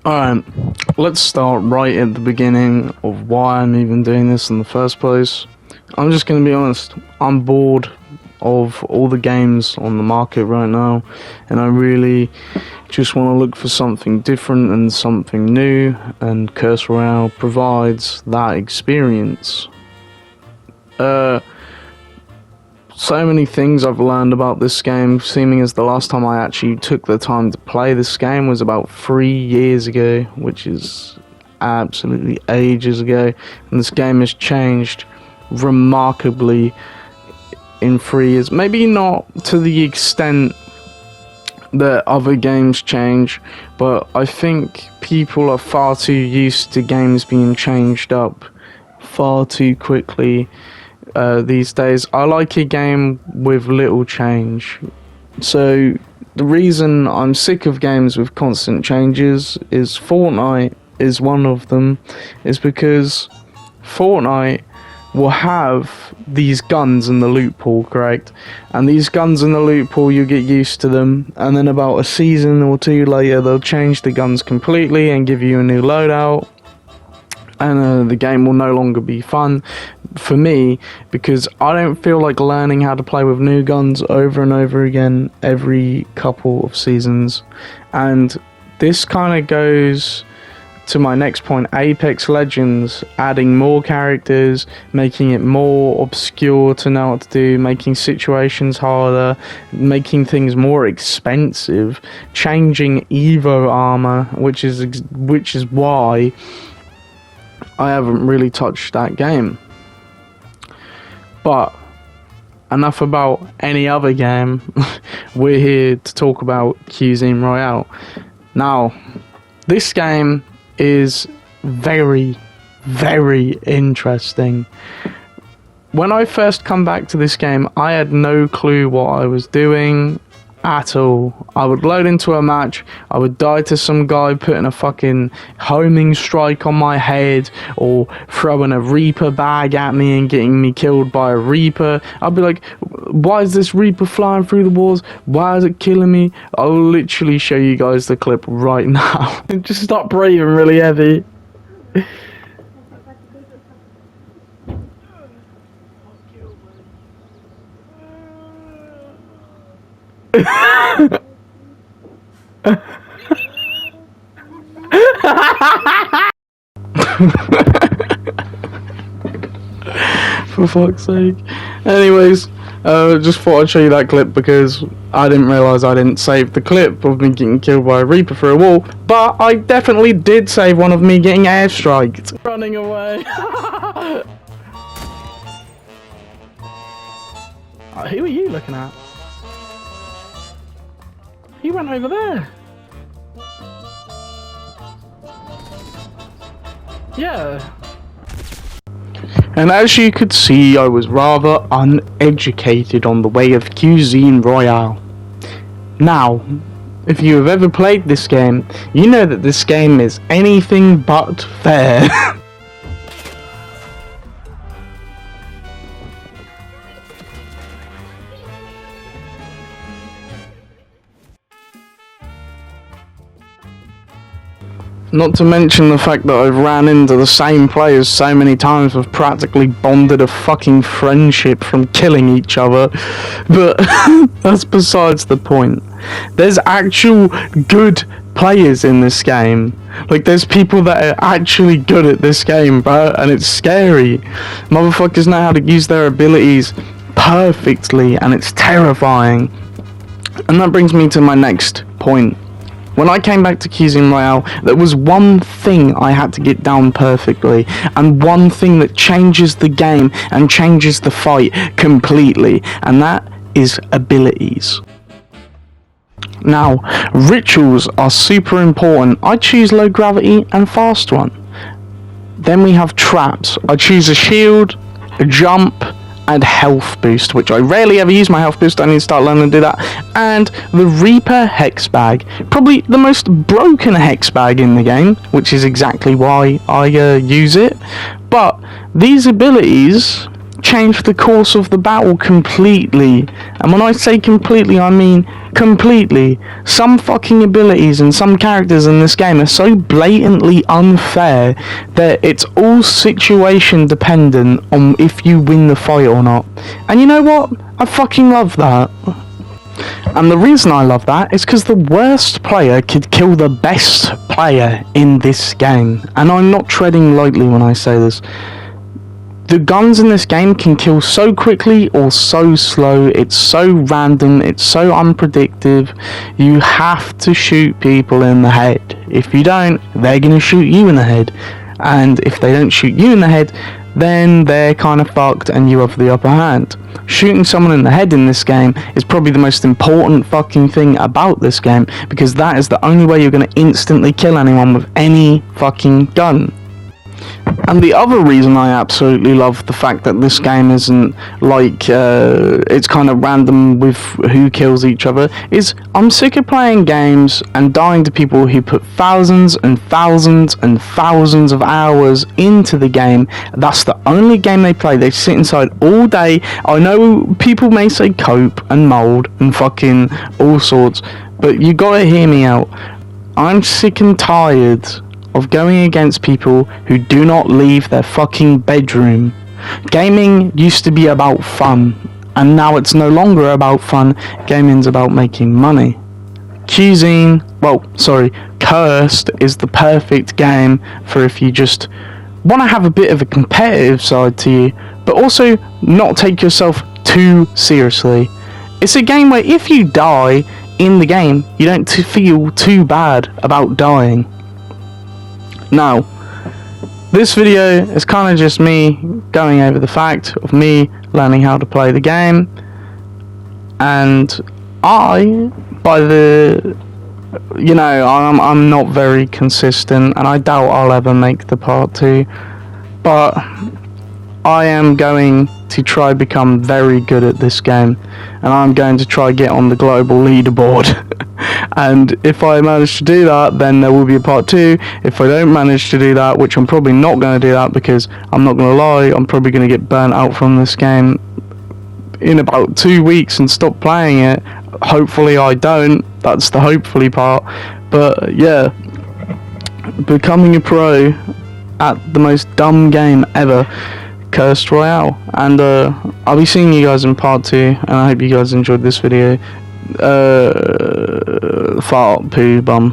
Alright, let's start right at the beginning of why I'm even doing this in the first place. I'm just going to be honest, I'm bored of all the games on the market right now, and I really just want to look for something different and something new, and Curse Royale provides that experience. So many things I've learned about this game, seeming as the last time I actually took the time to play this game was about 3 years ago, which is absolutely ages ago, and this game has changed remarkably in 3 years. Maybe not to the extent that other games change, but I think people are far too used to games being changed up far too quickly. These days, I like a game with little change. So the reason I'm sick of games with constant changes is Fortnite is one of them, is because Fortnite will have these guns in the loot pool, correct? And these guns in the loot pool, you get used to them, and then about a season or two later, they'll change the guns completely and give you a new loadout. And the game will no longer be fun for me, because I don't feel like learning how to play with new guns over and over again every couple of seasons. And this kind of goes to my next point, Apex Legends, adding more characters, making it more obscure to know what to do, making situations harder, making things more expensive, changing Evo armor, which is why I haven't really touched that game. But enough about any other game. We're here to talk about Cuisine Royale. Now, this game is very, very interesting. When I first come back to this game, I had no clue what I was doing at all. I would load into a match, I would die to some guy putting a fucking homing strike on my head, or throwing a Reaper bag at me and getting me killed by a Reaper. I'd be like, why is this Reaper flying through the walls? Why is it killing me? I'll literally show you guys the clip right now. Just stop breathing really heavy. For fuck's sake. Anyways, just thought I'd show you that clip because I didn't realise I didn't save the clip of me getting killed by a Reaper through a wall, but I definitely did save one of me getting airstriked. Running away. Who are you looking at? He went over there. Yeah. And as you could see, I was rather uneducated on the way of Cuisine Royale. Now, if you have ever played this game, you know that this game is anything but fair. Not to mention the fact that I've ran into the same players so many times, we've practically bonded a fucking friendship from killing each other, but that's besides the point. There's actual good players in this game. Like, there's people that are actually good at this game, bro, and it's scary. Motherfuckers know how to use their abilities perfectly, and it's terrifying. And that brings me to my next point. When I came back to Cuisine Royale, there was one thing I had to get down perfectly, and one thing that changes the game and changes the fight completely, and that is abilities. Now, rituals are super important. I choose low gravity and fast one. Then we have traps. I choose a shield, a jump, and health boost, which I rarely ever use my health boost. I need to start learning to do that. And the Reaper Hex Bag, probably the most broken Hex Bag in the game, which is exactly why I use it. But these abilities changed the course of the battle completely. And when I say completely, I mean completely. Some fucking abilities and some characters in this game are so blatantly unfair that it's all situation dependent on if you win the fight or not. And you know what? I fucking love that. And the reason I love that is because the worst player could kill the best player in this game. And I'm not treading lightly when I say this. The guns in this game can kill so quickly or so slow. It's so random. It's so unpredictable. You have to shoot people in the head. If you don't, they're going to shoot you in the head. And if they don't shoot you in the head, then they're kind of fucked and you have the upper hand. Shooting someone in the head in this game is probably the most important fucking thing about this game, because that is the only way you're going to instantly kill anyone with any fucking gun. And the other reason I absolutely love the fact that this game isn't like, it's kind of random with who kills each other, is I'm sick of playing games and dying to people who put thousands and thousands and thousands of hours into the game. That's the only game they play. They sit inside all day. I know people may say cope and mold and fucking all sorts, but you gotta hear me out. I'm sick and tired of going against people who do not leave their fucking bedroom. Gaming used to be about fun, and now it's no longer about fun. Gaming's about making money. Cursed is the perfect game for if you just want to have a bit of a competitive side to you, but also not take yourself too seriously. It's a game where if you die in the game, you don't feel too bad about dying. Now, this video is kind of just me going over the fact of me learning how to play the game, and I'm not very consistent, and I doubt I'll ever make the part 2, but I am going to try become very good at this game, and I'm going to try get on the global leaderboard. And if I manage to do that, then there will be a part 2. If I don't manage to do that, which I'm probably not going to do that, because I'm not going to lie, I'm probably going to get burnt out from this game in about 2 weeks and stop playing it. Hopefully I don't. That's the hopefully part. But yeah, becoming a pro at the most dumb game ever, Cursed Royale. And I'll be seeing you guys in part 2, and I hope you guys enjoyed this video. Fart, poo, bum.